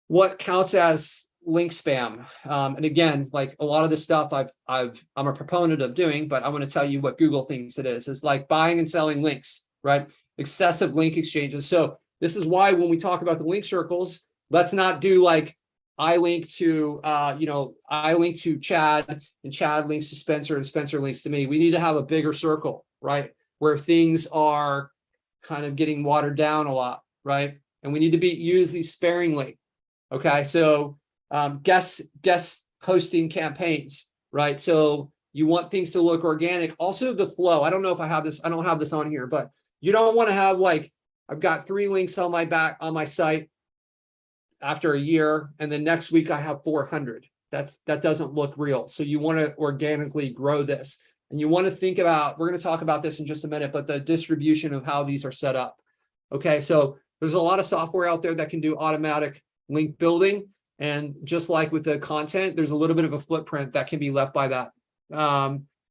what counts as link spam? And again, like a lot of this stuff I'm a proponent of doing, but I want to tell you what Google thinks it is. It's like buying and selling links, right? Excessive link exchanges. So this is why when we talk about the link circles, let's not do like I link to I link to Chad and Chad links to Spencer and Spencer links to me. We need to have a bigger circle, right? Where things are kind of getting watered down a lot, right? And we need to use these sparingly. Okay, so guest posting campaigns, right? So you want things to look organic. Also the flow. I don't know if I have this. I don't have this on here, but you don't want to have like, I've got 3 links on my site after a year, and then next week I have 400. That doesn't look real. So you want to organically grow this, and you want to think about, we're going to talk about this in just a minute, but the distribution of how these are set up. Okay, so there's a lot of software out there that can do automatic link building, and just like with the content, there's a little bit of a footprint that can be left by that.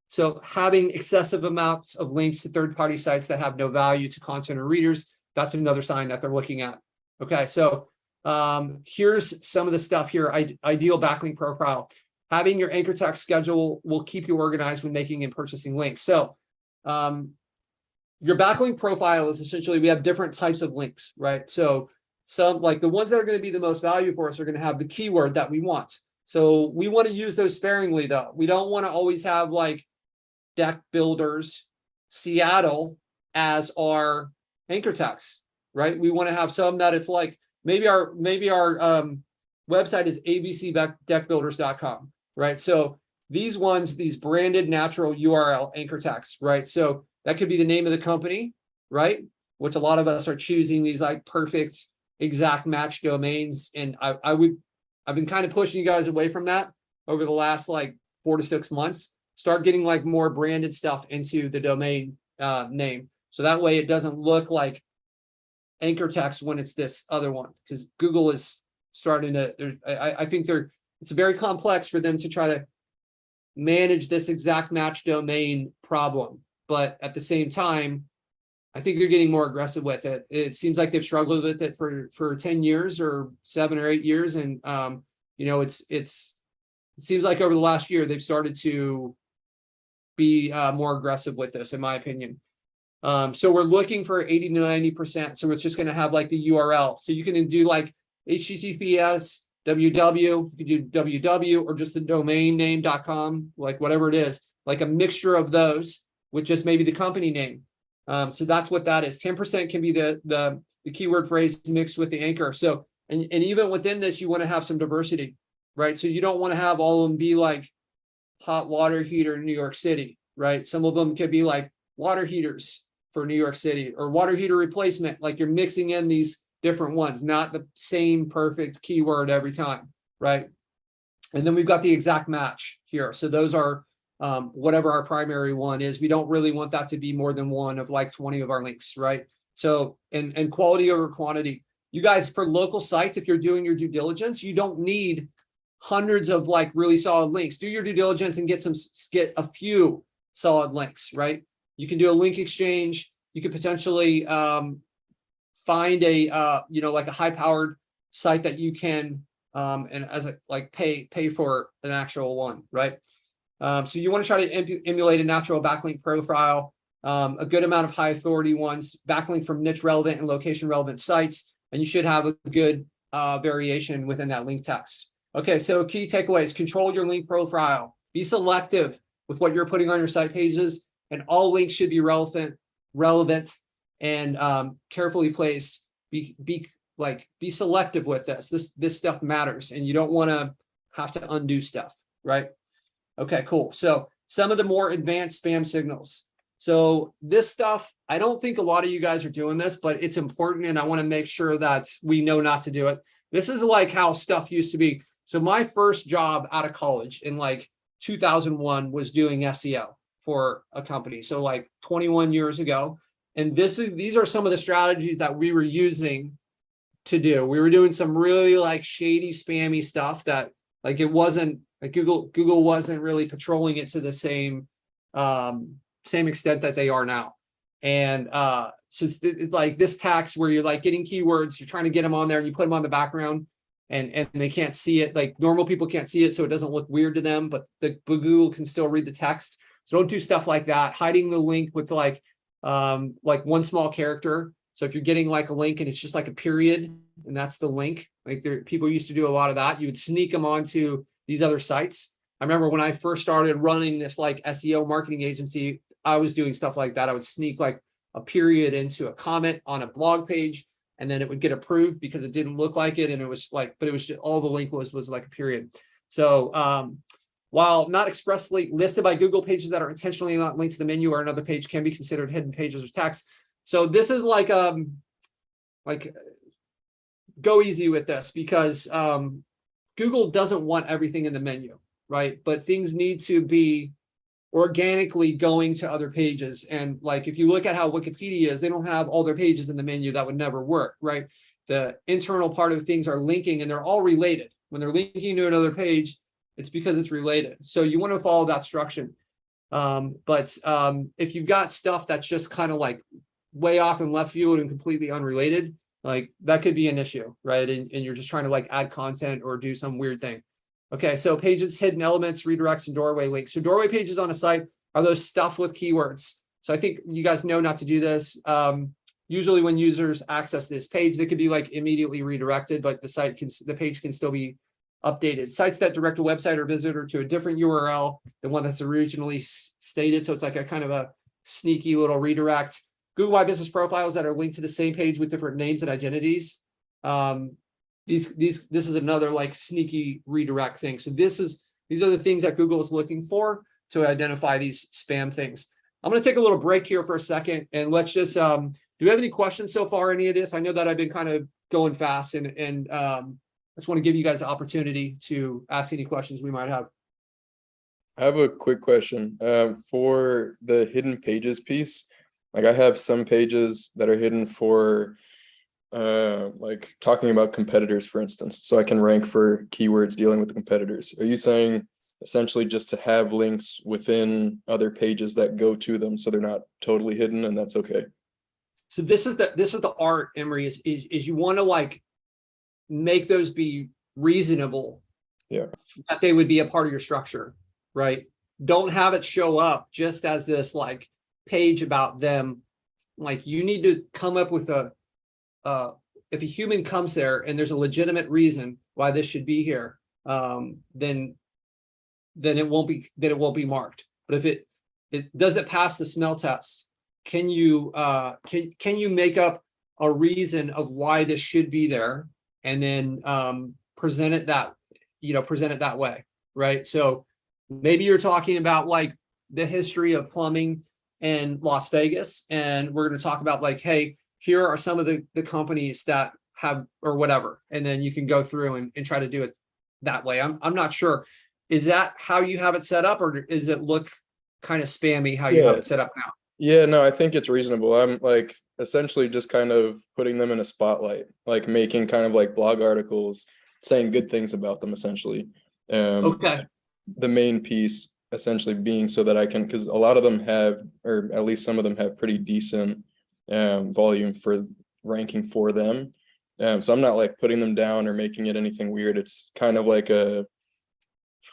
So having excessive amounts of links to third-party sites that have no value to content or readers, that's another sign that they're looking at. Okay, so here's some of the stuff here. Ideal backlink profile. Having your anchor text schedule will keep you organized when making and purchasing links. So your backlink profile is essentially, we have different types of links, right? So some, like the ones that are going to be the most value for us, are going to have the keyword that we want. So we want to use those sparingly though. We don't want to always have like deck builders Seattle as our anchor text, right? We want to have some that it's like, maybe our website is abcdeckbuilders.com, right? So these ones, these branded natural URL anchor text, right? So that could be the name of the company, right? Which a lot of us are choosing these like perfect exact match domains. And I've been kind of pushing you guys away from that over the last like 4 to 6 months. Start getting like more branded stuff into the domain name. So that way it doesn't look like anchor text when it's this other one, because Google is starting to, I think it's very complex for them to try to manage this exact match domain problem. But at the same time, I think they're getting more aggressive with it. It seems like they've struggled with it for 10 years or 7 or 8 years. And, it seems like over the last year, they've started to be more aggressive with this, in my opinion. So we're looking for 80 to 90%. So it's just going to have like the URL. So you can do like HTTPS, www, you can do www or just the domain name.com, like whatever it is, like a mixture of those with just maybe the company name. So that's what that is. 10% can be the keyword phrase mixed with the anchor. So, and even within this, you want to have some diversity, right? So you don't want to have all of them be like hot water heater in New York City, right? Some of them could be like water heaters for New York City or water heater replacement. Like you're mixing in these different ones, not the same perfect keyword every time, right? And then we've got the exact match here. So those are whatever our primary one is. We don't really want that to be more than one of like 20 of our links, right? So, and quality over quantity. You guys, for local sites, if you're doing your due diligence, you don't need hundreds of like really solid links. Do your due diligence and get a few solid links, right? You can do a link exchange. You could potentially find a like a high-powered site that you can and as a like pay for an actual one, right? So you want to try to emulate a natural backlink profile, a good amount of high authority ones, backlink from niche relevant and location relevant sites, and you should have a good variation within that link text. Okay, so key takeaways: control your link profile, be selective with what you're putting on your site pages, and all links should be relevant and carefully placed. Be selective with this. This stuff matters, and you don't want to have to undo stuff, right? Okay, cool. So some of the more advanced spam signals. So this stuff, I don't think a lot of you guys are doing this, but it's important, and I want to make sure that we know not to do it. This is like how stuff used to be. So my first job out of college in like 2001 was doing SEO for a company. So like 21 years ago. And these are some of the strategies that we were using to do. We were doing some really like shady, spammy stuff that like it wasn't like Google wasn't really patrolling it to the same extent that they are now. And so it's like this tax where you're like getting keywords, you're trying to get them on there and you put them on the background and they can't see it. Like normal people can't see it, so it doesn't look weird to them, but Google can still read the text. So don't do stuff like that. Hiding the link with like one small character. So if you're getting like a link and it's just like a period and that's the link, like people used to do a lot of that. You would sneak them onto these other sites. I remember when I first started running this like SEO marketing agency, I was doing stuff like that. I would sneak like a period into a comment on a blog page, and then it would get approved because it didn't look like it. And it was like, but it was just, all the link was like a period. So while not expressly listed by Google, pages that are intentionally not linked to the menu or another page can be considered hidden pages or text. So this is like go easy with this, because Google doesn't want everything in the menu, right? But things need to be organically going to other pages. And like, if you look at how Wikipedia is, they don't have all their pages in the menu. That would never work, right? The internal part of things are linking, and they're all related. When they're linking to another page, it's because it's related. So you want to follow that structure. But if you've got stuff that's just kind of like way off in left field and completely unrelated, like that could be an issue, right? And you're just trying to like add content or do some weird thing. Okay, so pages, hidden elements, redirects, and doorway links. So doorway pages on a site are those stuff with keywords. So I think you guys know not to do this. Usually when users access this page, they could be like immediately redirected, but the page can still be updated. Sites that direct a website or visitor to a different URL than one that's originally stated. So it's like a kind of a sneaky little redirect. Google My Business profiles that are linked to the same page with different names and identities. This is another like sneaky redirect thing. So these are the things that Google is looking for to identify these spam things. I'm going to take a little break here for a second, and let's just do we have any questions so far? Any of this? I know that I've been kind of going fast, and I just want to give you guys the opportunity to ask any questions we might have.
I have a quick question for the hidden pages piece. Like I have some pages that are hidden for like talking about competitors, for instance, so I can rank for keywords dealing with the competitors. Are you saying essentially just to have links within other pages that go to them so they're not totally hidden, and that's okay?
So this is the art, Emery, is you want to like make those be reasonable.
Yeah.
That they would be a part of your structure, right? Don't have it show up just as this like page about them like you need to come up with a if a human comes there and there's a legitimate reason why this should be here, then it won't be marked. But if it does it pass the smell test, can you make up a reason of why this should be there, and then present it that way, right? So maybe you're talking about like the history of plumbing in Las Vegas, and we're going to talk about like, hey, here are some of the companies that have, or whatever, and then you can go through and try to do it that way. I'm not sure. Is that how you have it set up, or does it look kind of spammy how you have it set up now?
Yeah, no, I think it's reasonable. I'm like essentially just kind of putting them in a spotlight, like making kind of like blog articles saying good things about them essentially.
Okay.
The main piece essentially being so that I can, because a lot of them have, or at least some of them have pretty decent volume for ranking for them. So I'm not like putting them down or making it anything weird. It's kind of like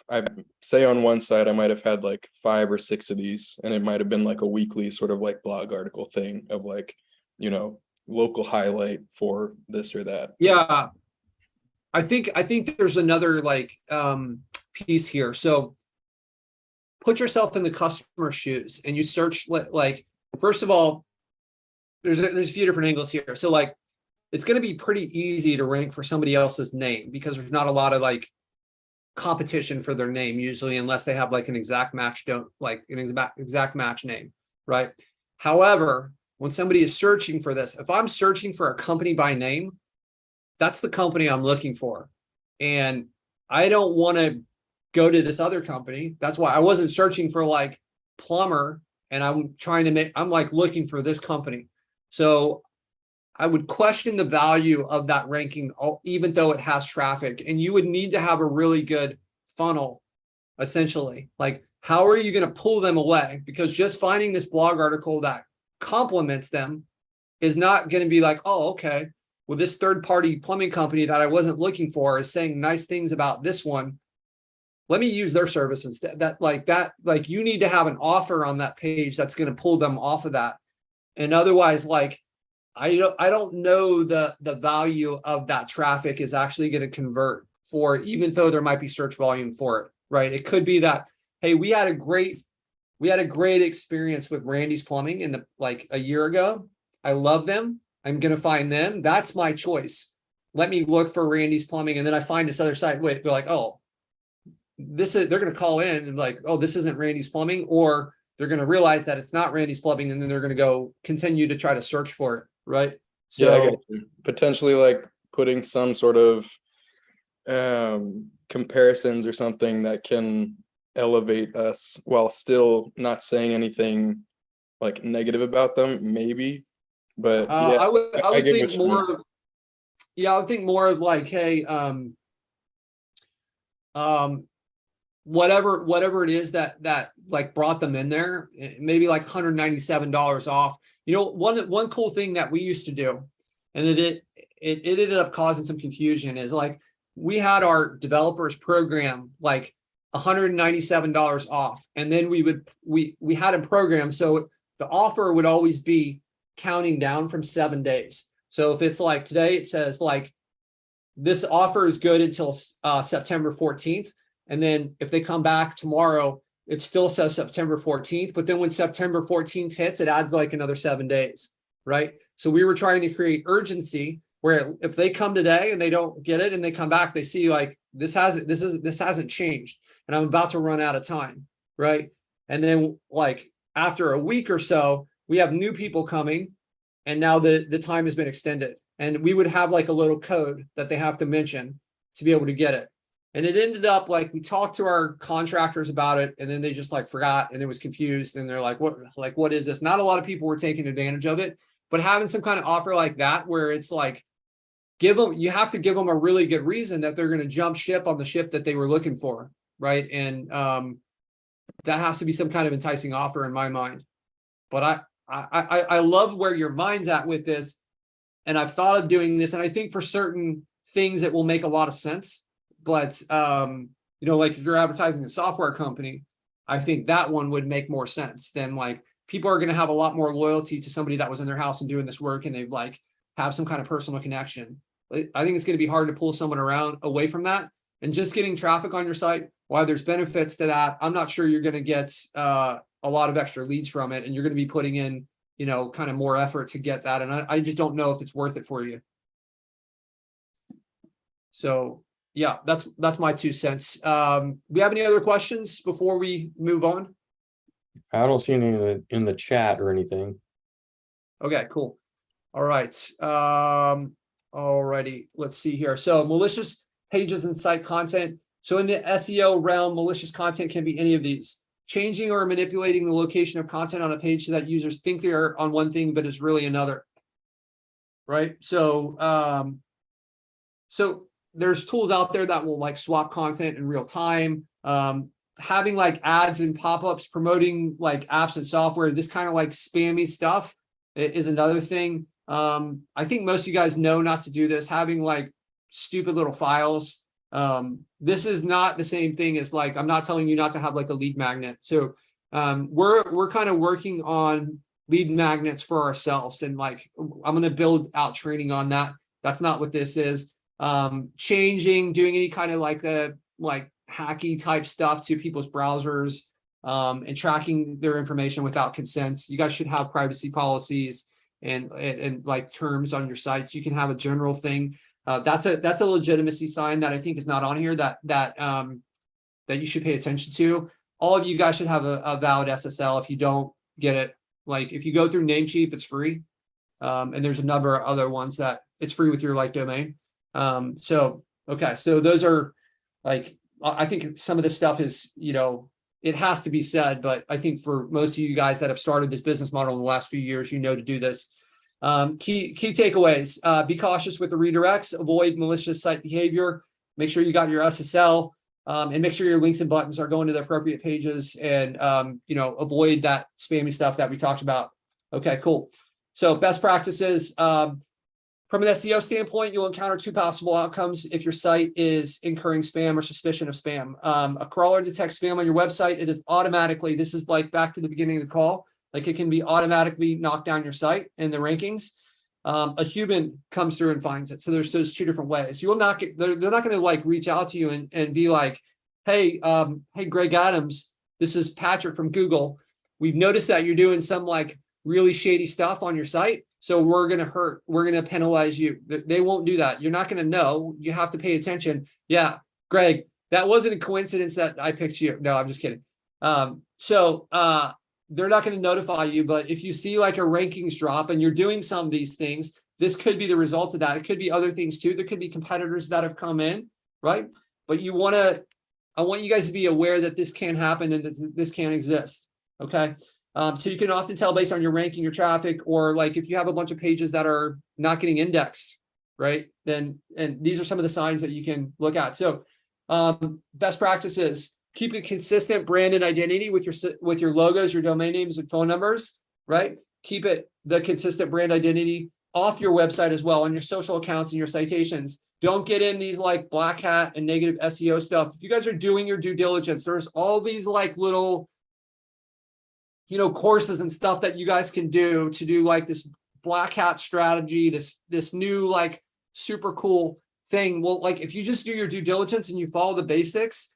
I say on one side, I might have had like 5 or 6 of these, and it might have been like a weekly sort of like blog article thing of like, you know, local highlight for this or that.
Yeah. I think there's another like piece here. So put yourself in the customer's shoes and you search, like, first of all, there's a few different angles here. So like, it's going to be pretty easy to rank for somebody else's name because there's not a lot of like competition for their name usually, unless they have like an exact match, exact match name, right? However, when somebody is searching for this, if I'm searching for a company by name, that's the company I'm looking for. And I don't want to go to this other company. That's why I wasn't searching for like plumber, and I'm like looking for this company. So I would question the value of that ranking, even though it has traffic. And you would need to have a really good funnel, essentially. Like, how are you going to pull them away? Because just finding this blog article that compliments them is not going to be like, oh, okay, well, this third-party plumbing company that I wasn't looking for is saying nice things about this one. Let me use their service instead. Like you need to have an offer on that page that's going to pull them off of that. And otherwise, like, I don't know the value of that traffic is actually going to convert for, even though there might be search volume for it, right? It could be that, hey, we had a great experience with Randy's Plumbing like a year ago. I love them. I'm going to find them. That's my choice. Let me look for Randy's Plumbing. And then I find this other site. Wait, they're like, oh, they're going to call in and like, oh, this isn't Randy's Plumbing, or they're going to realize that it's not Randy's Plumbing. And then they're going to go continue to try to search for it. Right. So
yeah, I get you. Potentially like putting some sort of comparisons or something that can elevate us while still not saying anything like negative about them, maybe. But yeah,
I would think more of, I would think more of like, hey, whatever it is that like brought them in there, maybe like $197 off. You know, one cool thing that we used to do, and it ended up causing some confusion, is like we had our developers program like $197 off, and then we had them programmed so the offer would always be counting down from 7 days. So if it's like today, it says like this offer is good until September 14th. And then if they come back tomorrow, it still says September 14th. But then when September 14th hits, it adds like another 7 days, right? So we were trying to create urgency where if they come today and they don't get it and they come back, they see like this hasn't changed and I'm about to run out of time, right? And then like after a week or so, we have new people coming, and now the time has been extended. And we would have like a little code that they have to mention to be able to get it. And it ended up like we talked to our contractors about it, and then they just like forgot and it was confused. And they're like, what is this? Not a lot of people were taking advantage of it, but having some kind of offer like that, where it's like, you have to give them a really good reason that they're going to jump ship on the ship that they were looking for. Right. And that has to be some kind of enticing offer in my mind. But I love where your mind's at with this. And I've thought of doing this. And I think for certain things, it will make a lot of sense. But, you know, like if you're advertising a software company, I think that one would make more sense than like people are going to have a lot more loyalty to somebody that was in their house and doing this work, and they've like have some kind of personal connection. I think it's going to be hard to pull someone around away from that. And just getting traffic on your site, while there's benefits to that, I'm not sure you're going to get a lot of extra leads from it, and you're going to be putting in, you know, kind of more effort to get that. And I just don't know if it's worth it for you. So yeah, that's my 2 cents. We have any other questions before we move on?
I don't see any in the chat or anything.
Okay, cool. All right. Alrighty, let's see here. So malicious pages and site content. So in the SEO realm, malicious content can be any of these. Changing or manipulating the location of content on a page so that users think they're on one thing, but is really another. Right. So, so there's tools out there that will like swap content in real time. Having like ads and pop-ups promoting like apps and software, this kind of like spammy stuff is another thing. I think most of you guys know not to do this, having like stupid little files. This is not the same thing as like, I'm not telling you not to have like a lead magnet. So we're kind of working on lead magnets for ourselves, and like I'm going to build out training on that. That's not what this is. Changing, doing any kind of like hacky type stuff to people's browsers, and tracking their information without consents. You guys should have privacy policies and like terms on your sites. You can have a general thing. That's a legitimacy sign that I think is not on here that you should pay attention to. All of you guys should have a valid SSL. If you don't get it, like if you go through Namecheap, it's free. And there's a number of other ones that it's free with your like domain. So, okay. So those are like, I think some of this stuff is, you know, it has to be said, but I think for most of you guys that have started this business model in the last few years, you know to do this. Key takeaways, be cautious with the redirects, avoid malicious site behavior, make sure you got your SSL, and make sure your links and buttons are going to the appropriate pages, and, you know, avoid that spammy stuff that we talked about. Okay, cool. So best practices, from an SEO standpoint, you'll encounter 2 possible outcomes if your site is incurring spam or suspicion of spam. A crawler detects spam on your website. It is automatically, this is like back to the beginning of the call, like it can be automatically knocked down your site in the rankings. A human comes through and finds it. So there's those 2 different ways. You will not get, they're not going to like reach out to you and be like, hey, hey, Greg Adams, this is Patrick from Google. We've noticed that you're doing some like really shady stuff on your site. So we're going to penalize you. They won't do that. You're not going to know. You have to pay attention. Yeah, Greg, that wasn't a coincidence that I picked you. No, I'm just kidding. So they're not going to notify you, but if you see like a rankings drop and you're doing some of these things, this could be the result of that. It could be other things too. There could be competitors that have come in, right? But I want you guys to be aware that this can happen and that this can exist. Okay. So you can often tell based on your ranking, your traffic, or like if you have a bunch of pages that are not getting indexed, right? Then, and these are some of the signs that you can look at. So best practices, keep a consistent brand and identity with your logos, your domain names and phone numbers, right? Keep the consistent brand identity off your website as well, on your social accounts and your citations. Don't get in these like black hat and negative SEO stuff. If you guys are doing your due diligence, there's all these like little, you know, courses and stuff that you guys can do to do like this black hat strategy, this new like super cool thing. Well, like if you just do your due diligence and you follow the basics,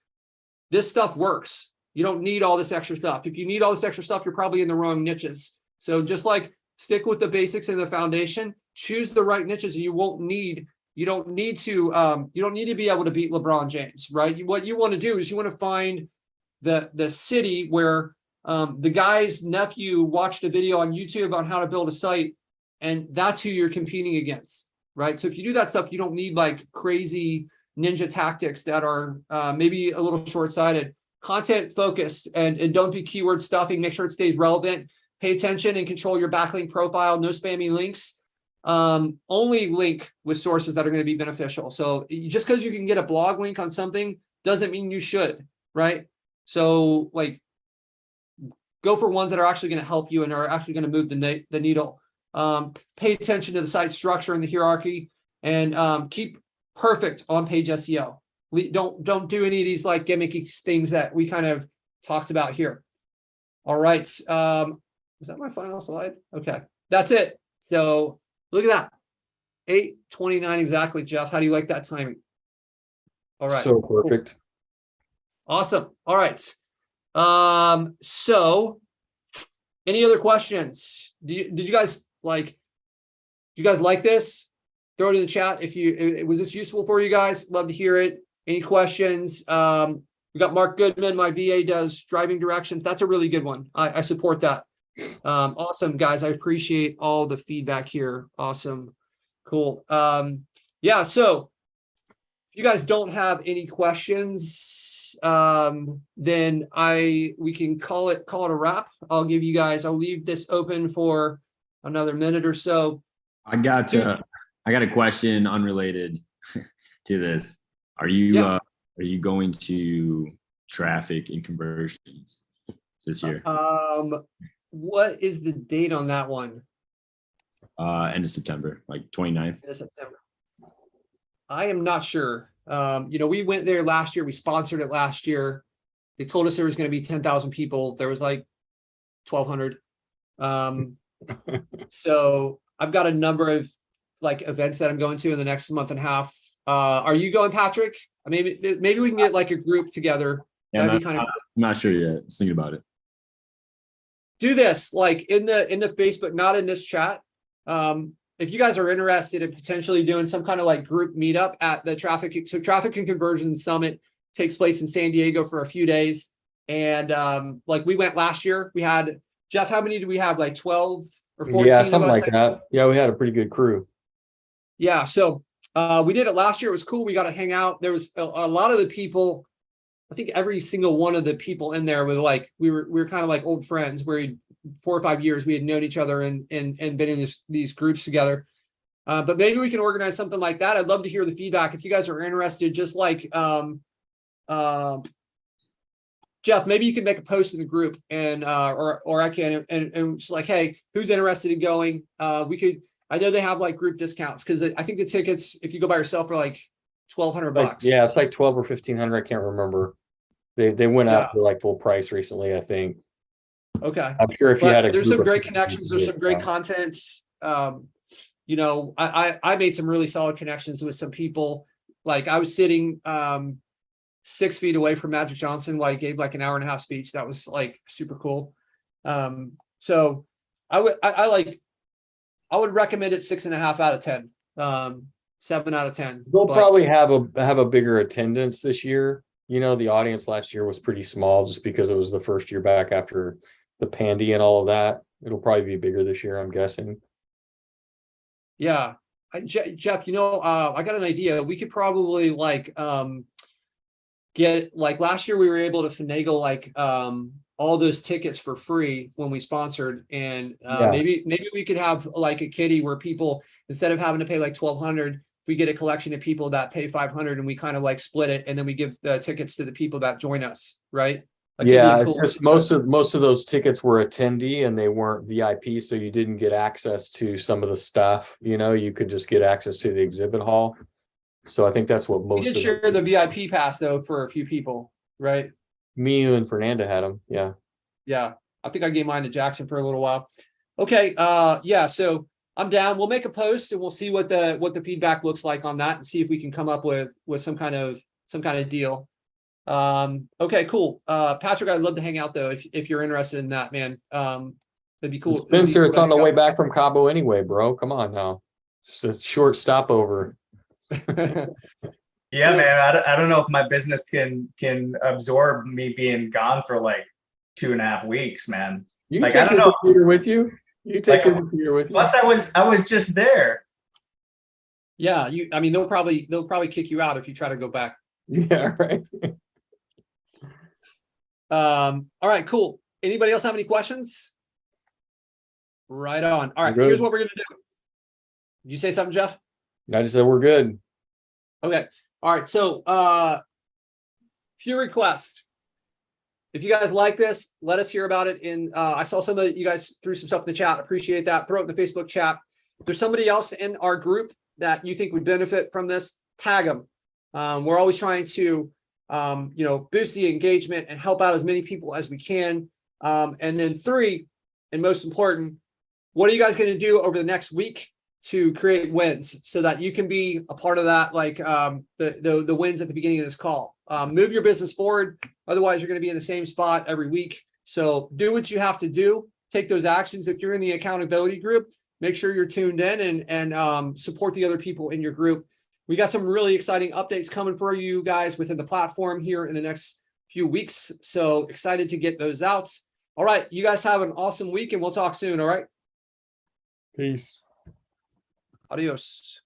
this stuff works. You don't need all this extra stuff. If you need all this extra stuff, you're probably in the wrong niches. So just like stick with the basics and the foundation, choose the right niches, and you don't need to be able to beat LeBron James, right? What you want to do is you want to find the city where the guy's nephew watched a video on YouTube on how to build a site, and that's who you're competing against, right? So if you do that stuff, you don't need like crazy ninja tactics that are maybe a little short-sighted. Content focused, and don't do keyword stuffing. Make sure it stays relevant. Pay attention and control your backlink profile. No spammy links. Only link with sources that are going to be beneficial. So just because you can get a blog link on something doesn't mean you should, right? So like, go for ones that are actually going to help you and are actually going to move the needle. Pay attention to the site structure and the hierarchy, and keep perfect on-page SEO. Don't do any of these like gimmicky things that we kind of talked about here. All right. is that my final slide? Okay, that's it. So look at that. 8:29 exactly, Jeff. How do you like that timing? All right.
So
cool.
perfect.
Awesome. All right. So any other questions? Did you guys like this? Throw it in the chat if you was this useful for you guys? Love to hear it. Any questions? We got Mark Goodman, my VA does driving directions. That's a really good one. I support that. Awesome, guys. I appreciate all the feedback here. Awesome. Cool. Yeah, so if you guys don't have any questions, then we can call it a wrap. I'll leave this open for another minute or so.
I got a question unrelated to this. Are you going to traffic and conversions this year?
What is the date on that one?
End of September, like 29th.
End of September. I am not sure. We went there last year. We sponsored it last year. They told us there was going to be 10,000 people. There was like 1,200. So I've got a number of like events that I'm going to in the next month and a half. Are you going, Patrick? Maybe we can get like a group together.
Yeah,
That'd be kind of.
I'm not sure yet. Just thinking about it.
Do this like in the Facebook, not in this chat. If you guys are interested in potentially doing some kind of like group meetup at the Traffic and Conversion Summit takes place in San Diego for a few days. And like we went last year, we had, Jeff, how many did we have? Like 12 or 14?
Yeah, something like that. Yeah, we had a pretty good crew.
Yeah, so we did it last year. It was cool. We got to hang out. There was a lot of the people, I think every single one of the people in there was like, we were kind of like old friends where 4 or 5 years we had known each other and been in these groups together. But maybe we can organize something like that. I'd love to hear the feedback. If you guys are interested, just like Jeff, maybe you can make a post in the group and or I can and just like, hey, who's interested in going? I know they have like group discounts because I think the tickets, if you go by yourself, are like $1,200.
Yeah, it's like 12 or 1,500. I can't remember. They went up to like full price recently, I think.
Okay.
I'm sure if you had
there's some great connections, there's some great content. I made some really solid connections with some people. Like I was sitting 6 feet away from Magic Johnson while he gave like an hour-and-a-half speech. That was like super cool. So I would recommend it 6.5 out of 10. 7 out of 10.
They'll probably have a bigger attendance this year. The audience last year was pretty small just because it was the first year back after the pandy and all of that. It'll probably be bigger this year, I'm guessing.
Yeah. Jeff, I got an idea. We could probably like get like last year we were able to finagle like all those tickets for free when we sponsored, and maybe we could have like a kitty where people, instead of having to pay like $1,200, we get a collection of people that pay $500 and we kind of like split it, and then we give the tickets to the people that join us, right? Like
it's just most of those tickets were attendee and they weren't VIP, so you didn't get access to some of the stuff. You could just get access to the exhibit hall. So I think that's what most.
We did share the VIP pass though for a few people, right?
Me, you, and Fernanda had them. Yeah.
Yeah, I think I gave mine to Jackson for a little while. Okay. So I'm down. We'll make a post and we'll see what the feedback looks like on that and see if we can come up with some kind of deal. Okay, cool. Patrick, I'd love to hang out though if you're interested in that, man. That'd be cool.
Spencer, it's on the way back from Cabo anyway, bro. Come on now. It's a short stopover.
Yeah, man. I don't know if my business can absorb me being gone for like 2.5 weeks, man.
You can take your computer with you. You take your computer with you.
Plus, I was just there.
Yeah, they'll probably kick you out if you try to go back.
Yeah, right.
All right, cool. Anybody else have any questions? Right on. All right, here's what we're gonna do. Did you say something, Jeff?
I just said we're good.
Okay. All right. So few requests. If you guys like this, let us hear about it. I saw some of you guys threw some stuff in the chat. Appreciate that. Throw it in the Facebook chat. If there's somebody else in our group that you think would benefit from this, tag them. We're always trying to boost the engagement and help out as many people as we can. And then 3, and most important, what are you guys going to do over the next week to create wins so that you can be a part of that, like the wins at the beginning of this call. Move your business forward. Otherwise, you're going to be in the same spot every week. So do what you have to do. Take those actions. If you're in the accountability group, make sure you're tuned in and support the other people in your group. We got some really exciting updates coming for you guys within the platform here in the next few weeks. So excited to get those out. All right. You guys have an awesome week and we'll talk soon. All right.
Peace.
Adios.